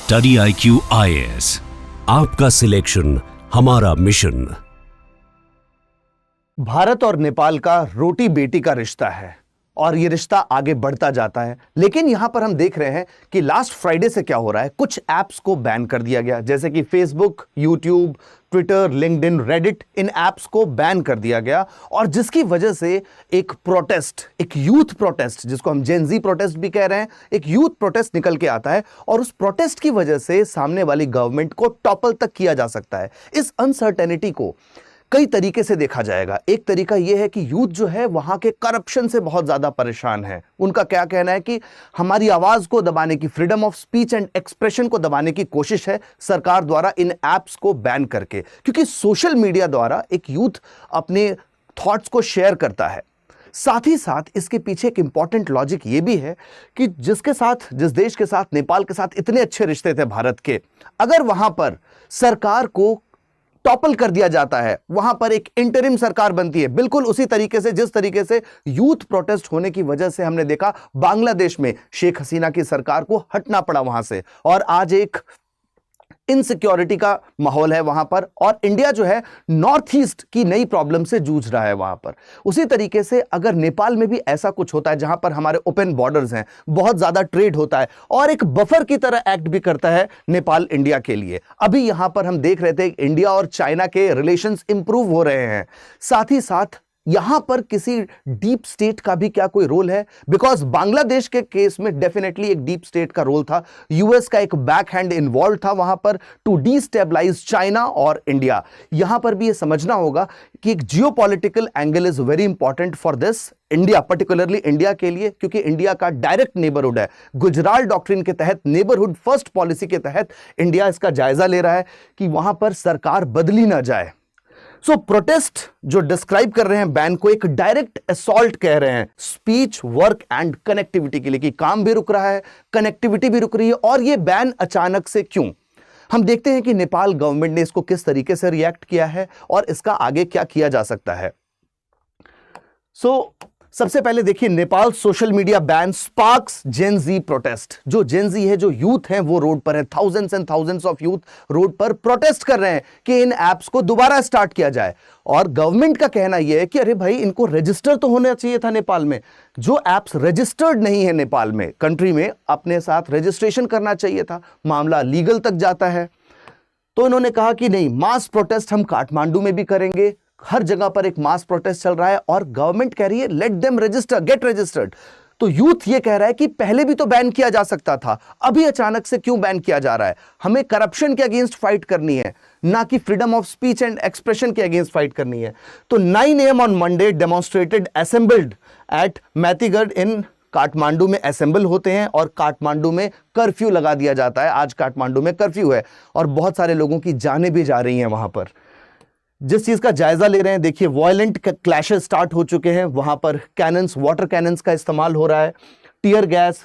Study IQ IAS, आपका selection हमारा mission. Bharat और नेपाल का रोटी बेटी का रिश्ता है और ये रिश्ता आगे बढ़ता जाता है। लेकिन यहां पर हम देख रहे हैं कि लास्ट फ्राइडे से क्या हो रहा है, कुछ ऐप्स को बैन कर दिया गया, जैसे कि Facebook, YouTube, Twitter, LinkedIn, Reddit, इन ऐप्स को बैन कर दिया गया। और जिसकी वजह से एक प्रोटेस्ट, एक यूथ प्रोटेस्ट, जिसको हम जेन जी प्रोटेस्ट भी कह रहे हैं, एक यूथ प्रोटेस्ट निकल के आता है और उस प्रोटेस्ट की वजह से सामने वाली गवर्नमेंट को टॉपल तक किया जा सकता है। इस अनसर्टेनिटी को कई तरीके से देखा जाएगा। एक तरीका यह है कि यूथ जो है वहां के करप्शन से बहुत ज्यादा परेशान है। उनका क्या कहना है कि हमारी आवाज को दबाने की, freedom of speech and expression को दबाने की कोशिश है सरकार द्वारा इन एप्स को बैन करके, क्योंकि सोशल मीडिया द्वारा एक यूथ अपने थॉट्स को शेयर करता है। साथ ही साथ इसके पीछे एक इंपॉर्टेंट लॉजिक ये भी है कि जिस देश के साथ, नेपाल के साथ इतने अच्छे रिश्ते थे भारत के, अगर वहां पर सरकार को टॉपल कर दिया जाता है, वहां पर एक इंटरिम सरकार बनती है, बिल्कुल उसी तरीके से जिस तरीके से यूथ प्रोटेस्ट होने की वजह से हमने देखा बांग्लादेश में शेख हसीना की सरकार को हटना पड़ा वहां से, और आज एक इनसिक्योरिटी का माहौल है वहां पर, और इंडिया जो है नॉर्थ ईस्ट की नई प्रॉब्लम से जूझ रहा है वहां पर। उसी तरीके से अगर नेपाल में भी ऐसा कुछ होता है जहां पर हमारे ओपन बॉर्डर्स हैं, बहुत ज्यादा ट्रेड होता है और एक बफर की तरह एक्ट भी करता है नेपाल इंडिया के लिए। अभी यहां पर हम देख रहे थे इंडिया और चाइना के रिलेशंस इंप्रूव हो रहे हैं। साथ ही साथ यहां पर किसी डीप स्टेट का भी क्या कोई रोल है? बिकॉज बांग्लादेश के केस में डेफिनेटली एक डीप स्टेट का रोल था, यूएस का एक बैक हैंड इन्वॉल्व था वहां पर टू डीस्टेबलाइज चाइना और इंडिया। यहां पर भी यह समझना होगा कि एक geopolitical angle is very important for this India, particularly India के लिए, क्योंकि इंडिया का डायरेक्ट नेबरहुड है। गुजराल डॉक्ट्रिन के तहत, नेबरहुड फर्स्ट पॉलिसी के तहत इंडिया इसका जायजा ले रहा है कि वहां पर सरकार बदली ना जाए। सो प्रोटेस्ट जो डिस्क्राइब कर रहे हैं बैन को, एक डायरेक्ट असॉल्ट कह रहे हैं स्पीच, वर्क एंड कनेक्टिविटी के लिए, कि काम भी रुक रहा है, कनेक्टिविटी भी रुक रही है। और ये बैन अचानक से क्यों? हम देखते हैं कि नेपाल गवर्नमेंट ने इसको किस तरीके से रिएक्ट किया है और इसका आगे क्या किया जा सकता है। सबसे पहले देखिए, Nepal social media ban sparks Gen Z protest. जो जेन जी है, जो यूथ हैं, वो रोड पर है। Thousands and thousands of youth road पर प्रोटेस्ट कर रहे हैं कि इन एप्स को दोबारा स्टार्ट किया जाए। और गवर्नमेंट का कहना यह है कि अरे भाई, इनको रजिस्टर तो होना चाहिए था नेपाल में। जो एप्स रजिस्टर्ड नहीं है नेपाल में, कंट्री में, अपने साथ रजिस्ट्रेशन करना चाहिए था। मामला लीगल तक जाता है। तो इन्होंने कहा कि नहीं, मास प्रोटेस्ट हम काठमांडू में भी करेंगे। हर जगह पर एक मास प्रोटेस्ट चल रहा है और गवर्नमेंट कह रही है let them register, get registered. तो यूथ ये कह रहा है कि पहले भी तो बैन किया जा सकता था, अभी अचानक से क्यों बैन किया जा रहा है? हमें करप्शन के अगेंस्ट फाइट करनी है, ना कि freedom of speech and expression के अगेंस्ट फाइट करनी है। तो 9 AM on Monday demonstrated assembled at Maitighar in Kathmandu में असेंबल होते हैं और काठमांडू में कर्फ्यू लगा दिया जाता है। आज काठमांडू में कर्फ्यू है और बहुत सारे लोगों की जानें भी जा रही हैं वहां पर। जिस चीज का जायजा ले रहे हैं, देखिए वायलेंट क्लैशेस स्टार्ट हो चुके हैं वहां पर। कैनन्स, वाटर कैनन्स का इस्तेमाल हो रहा है, टीयर गैस,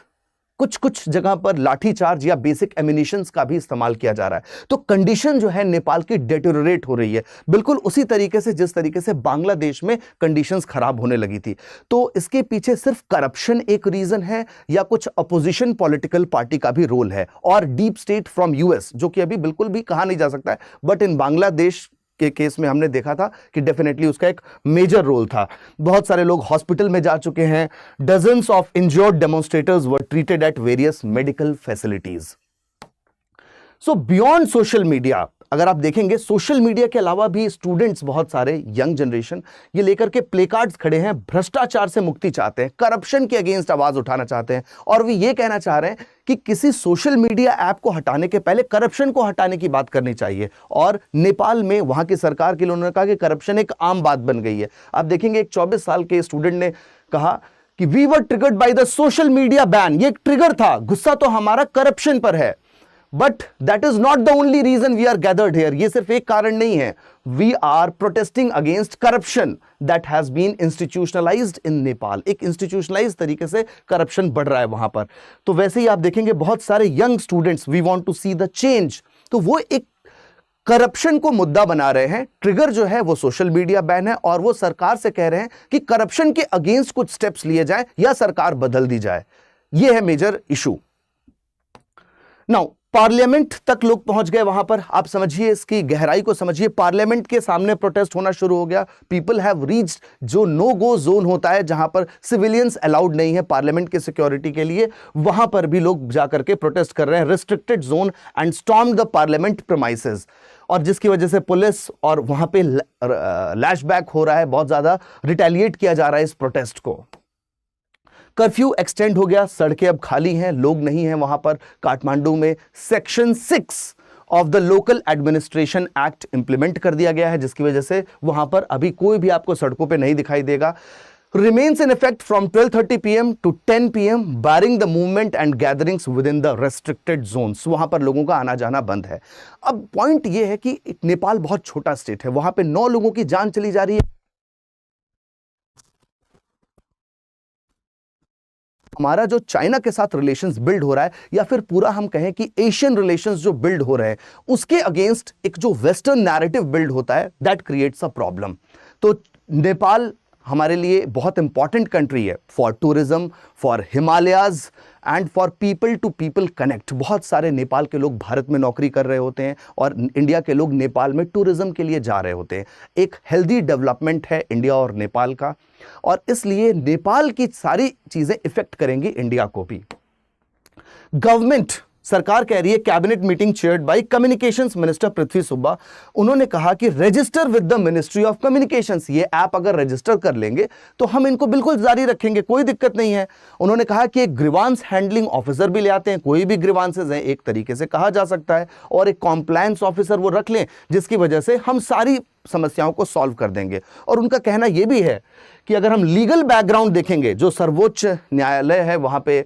कुछ जगह पर लाठीचार्ज या बेसिक एमिनिशंस का भी इस्तेमाल किया जा रहा है। तो कंडीशन जो है नेपाल की डेटोरेट हो रही है, बिल्कुल उसी तरीके से जिस तरीके से बांग्लादेश में कंडीशंस खराब होने लगी थी। तो इसके पीछे सिर्फ करप्शन एक रीजन है या कुछ अपोजिशन पॉलिटिकल पार्टी का भी रोल है, और डीप स्टेट फ्रॉम यूएस, जो कि अभी बिल्कुल भी कहा नहीं जा सकता है, बट इन बांग्लादेश के केस में हमने देखा था कि डेफिनेटली उसका एक मेजर रोल था। बहुत सारे लोग हॉस्पिटल में जा चुके हैं। Dozens of injured demonstrators were treated at various medical facilities. So beyond social media, अगर आप देखेंगे सोशल मीडिया के अलावा भी स्टूडेंट्स, बहुत सारे यंग जनरेशन ये लेकर के प्ले कार्ड्स खड़े हैं, भ्रष्टाचार से मुक्ति चाहते हैं, करप्शन के अगेंस्ट आवाज उठाना चाहते हैं। और वे ये कहना चाह रहे हैं कि किसी सोशल मीडिया ऐप को हटाने के पहले करप्शन को हटाने की बात करनी चाहिए। और नेपाल में वहां की सरकार के लिए उन्होंने कहा कि करप्शन एक आम बात बन गई है। आप देखेंगे एक 24 साल के स्टूडेंट ने कहा कि we were triggered by the social media ban. ये एक ट्रिगर था, गुस्सा तो हमारा करप्शन पर है, but that is not the only reason we are gathered here. ये सिर्फ एक कारण नहीं है। We are protesting against corruption that has been institutionalised in Nepal. एक इंस्टीट्यूशनलाइज्ड तरीके से करप्शन बढ़ रहा है वहां पर। तो वैसे ही आप देखेंगे बहुत सारे young students, we want to see the change, तो वो एक करप्शन को मुद्दा बना रहे हैं। ट्रिगर जो है वो सोशल मीडिया बैन है और वो सरकार से कह रहे हैं कि करप्शन के अगेंस्ट कुछ स्टेप्स लिए जाए या सरकार बदल दी जाए। ये है मेजर इशू। नाउ पार्लियामेंट तक लोग पहुंच गए वहां पर। आप समझिए, इसकी गहराई को समझिए। पार्लियामेंट के सामने प्रोटेस्ट होना शुरू हो गया। पीपल हैव रीच्ड जो नो गो जोन होता है, जहां पर सिविलियंस अलाउड नहीं है पार्लियामेंट के सिक्योरिटी के लिए, वहां पर भी लोग जाकर के प्रोटेस्ट कर रहे हैं, restricted zone, and storm the parliament premises. और जिसकी वजह से पुलिस और वहां पे लैशबैक हो रहा है, बहुत ज्यादा रिटेलिएट किया जा रहा है इस प्रोटेस्ट को। कर्फ्यू एक्सटेंड हो गया, सड़कें अब खाली हैं, लोग नहीं हैं वहां पर। काठमांडू में section 6 of the local administration act implement कर दिया गया है, जिसकी वजह से वहां पर अभी कोई भी आपको सड़कों पे नहीं दिखाई देगा। Remains in effect from 12:30 PM to 10 PM, barring the movement and gatherings within the restricted zones. वहां पर लोगों का आना जाना बंद है। अब पॉइंट यह है कि नेपाल बहुत छोटा स्टेट है, वहां पे 9 लोगों की जान चली जा रही है। हमारा जो चाइना के साथ रिलेशंस बिल्ड हो रहा है, या फिर पूरा हम कहें कि एशियन रिलेशंस जो बिल्ड हो रहे हैं, उसके अगेंस्ट एक जो वेस्टर्न नैरेटिव बिल्ड होता है, दैट क्रिएट्स अ प्रॉब्लम। तो नेपाल हमारे लिए बहुत इंपॉर्टेंट कंट्री है for tourism, for Himalayas and for people to people connect. बहुत सारे नेपाल के लोग भारत में नौकरी कर रहे होते हैं और इंडिया के लोग नेपाल में टूरिज्म के लिए जा रहे होते हैं। एक हेल्दी डेवलपमेंट है इंडिया और नेपाल का, और इसलिए नेपाल की सारी चीजें इफेक्ट करेंगी इंडिया को भी। गवर्नमेंट, सरकार कह रही है, cabinet meeting chaired by communications minister Prithvi Subba, उन्होंने कहा कि register with the ministry of communications. ये ऐप अगर रजिस्टर कर लेंगे तो हम इनको बिल्कुल जारी रखेंगे, कोई दिक्कत नहीं है। उन्होंने कहा कि एक ग्रीवांस हैंडलिंग ऑफिसर भी ले आते हैं, कोई भी ग्रीवांसेस हैं एक तरीके से कहा जा सकता है, और एक कॉम्प्लायंस ऑफिसर वो रख लें, जिसकी वजह से हम सारी समस्याओं को सॉल्व कर देंगे। और उनका कहना यह भी है कि अगर हम लीगल बैकग्राउंड देखेंगे, जो सर्वोच्च न्यायालय है वहां पे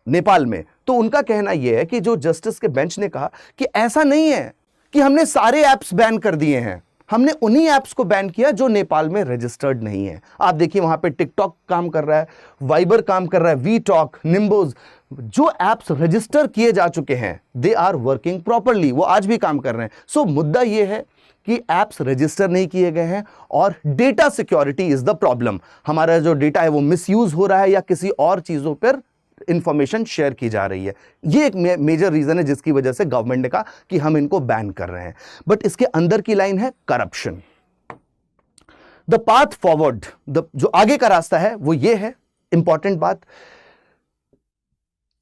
नेपाल में, तो उनका कहना यह है कि जो जस्टिस के बेंच ने कहा कि ऐसा नहीं है कि हमने सारे ऐप्स बैन कर दिए हैं, हमने उन्हीं ऐप्स को बैन किया जो नेपाल में रजिस्टर्ड नहीं है। आप देखिए वहां पे टिकटॉक काम कर रहा है, वाइबर काम कर रहा है, वी टॉक, निम्बोज, जो ऐप्स रजिस्टर किए जा चुके हैं, दे आर वर्किंग प्रॉपरली, वो आज भी काम कर रहे हैं। सो मुद्दा यह है कि ऐप्स रजिस्टर नहीं किए गए हैं, और data security is the problem. हमारा जो डेटा है वो मिसयूज हो रहा है, या किसी और चीजों पर इंफॉर्मेशन शेयर की जा रही है। ये एक मेजर रीजन है जिसकी वजह से गवर्नमेंट ने कहा कि हम इनको बैन कर रहे हैं। बट इसके अंदर की लाइन है करप्शन। द पाथ फॉरवर्ड, जो आगे का रास्ता है वो ये है, इंपॉर्टेंट बात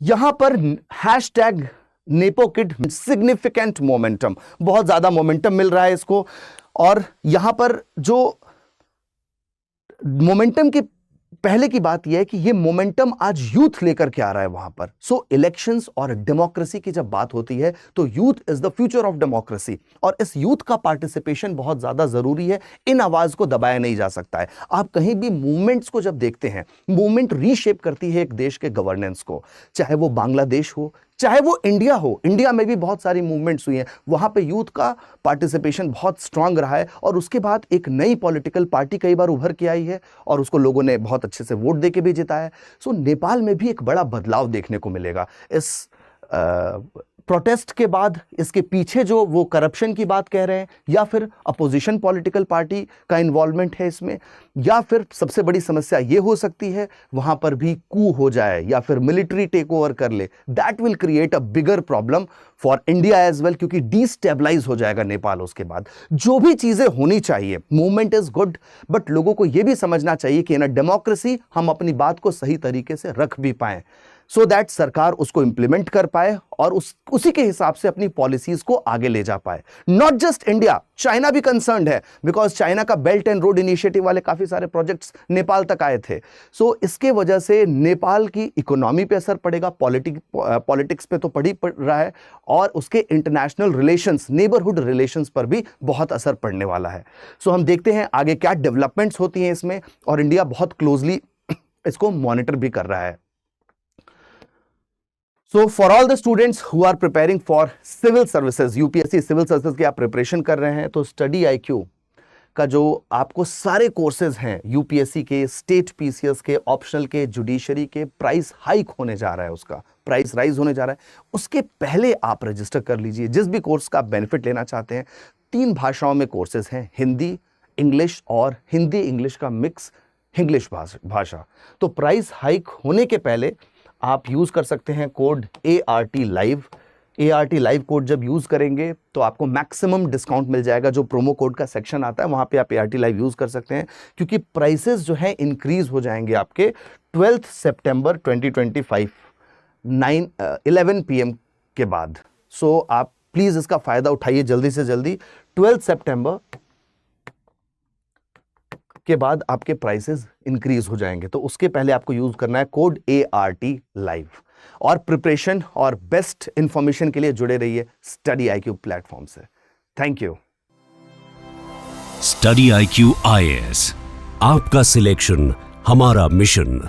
यहां पर, हैशटैग नेपोकिड सिग्निफिकेंट मोमेंटम, बहुत ज्यादा मोमेंटम मिल रहा है इसको। और यहां पर जो मोमेंटम की पहले की बात यह है कि यह मोमेंटम आज यूथ लेकर के आ रहा है वहां पर। सो इलेक्शंस और डेमोक्रेसी की जब बात होती है तो youth is the future of democracy, और इस यूथ का पार्टिसिपेशन बहुत ज्यादा जरूरी है। इन आवाज को दबाया नहीं जा सकता है। आप कहीं भी मूवमेंट्स को जब देखते हैं, मूवमेंट रीशेप करती है एक देश के गवर्नेंस को, चाहे वो बांग्लादेश हो, चाहे वो इंडिया हो। इंडिया में भी बहुत सारी मूवमेंट्स हुई हैं, वहां पे यूथ का पार्टिसिपेशन बहुत स्ट्रांग रहा है, और उसके बाद एक नई पॉलिटिकल पार्टी कई बार उभर के आई है, और उसको लोगों ने बहुत अच्छे से वोट देके भी जिताया। सो नेपाल में भी एक बड़ा बदलाव देखने को मिलेगा इस प्रोटेस्ट के बाद। इसके पीछे जो वो करप्शन की बात कह रहे हैं, या फिर अपोजिशन पॉलिटिकल पार्टी का इन्वॉल्वमेंट है इसमें, या फिर सबसे बड़ी समस्या ये हो सकती है वहां पर भी कू हो जाए या फिर मिलिट्री टेक ओवर कर ले। That will create a bigger problem for India as well, क्योंकि डिस्टेबलाइज हो जाएगा नेपाल उसके बाद। जो भी चीजें होनी चाहिए, मूवमेंट इज गुड, बट लोगों को यह भी समझना चाहिए कि इन अ डेमोक्रेसी हम अपनी बात को सही तरीके से रख भी पाएं, सो दैट सरकार उसको इंप्लीमेंट कर पाए और उसी के हिसाब से अपनी पॉलिसीज को आगे ले जा पाए। नॉट जस्ट इंडिया, चाइना भी कंसर्न्ड है, बिकॉज चाइना का बेल्ट एंड रोड इनिशिएटिव वाले काफी सारे प्रोजेक्ट्स नेपाल तक आए थे। सो इसके वजह से नेपाल की इकोनॉमी पे असर पड़ेगा, पॉलिटिक्स पे तो पड़ रहा है, और उसके इंटरनेशनल रिलेशंस, नेबरहुड रिलेशंस पर भी बहुत असर पड़ने वाला है। सो हम देखते हैं आगे क्या डेवलपमेंट्स होती हैं इसमें, और इंडिया बहुत क्लोजली इसको मॉनिटर भी कर रहा है। So for all the students who are preparing for civil services, UPSC civil services की आप प्रिपरेशन कर रहे हैं, तो स्टडी IQ का जो आपको सारे कोर्सेज हैं यूपीएससी के, स्टेट पीसीएस के, ऑप्शनल के, जुडिशरी के, प्राइस हाइक होने जा रहा है, उसका प्राइस राइज होने जा रहा है। उसके पहले आप रजिस्टर कर लीजिए जिस भी कोर्स का आप बेनिफिट लेना चाहते हैं। 3 भाषाओं में कोर्सेज हैं, हिंदी, इंग्लिश और हिंदी इंग्लिश का मिक्स इंग्लिश भाषा। तो प्राइस हाइक होने के पहले आप यूज कर सकते हैं code ART live, ART live code जब यूज करेंगे तो आपको मैक्सिमम डिस्काउंट मिल जाएगा। जो प्रोमो कोड का सेक्शन आता है वहां पे आप ART लाइव यूज कर सकते हैं, क्योंकि प्राइसेस जो है इंक्रीज हो जाएंगे आपके 12 सितंबर 2025 11 PM के बाद। सो आप प्लीज इसका फायदा उठाइए जल्दी से जल्दी। 12 सितंबर के बाद आपके प्राइसेस इंक्रीज हो जाएंगे, तो उसके पहले आपको यूज करना है कोड ART लाइव। और प्रिपरेशन और बेस्ट इंफॉर्मेशन के लिए जुड़े रहिए स्टडी IQ प्लेटफॉर्म से। Thank you. Study IQ IAS, आपका सिलेक्शन हमारा मिशन।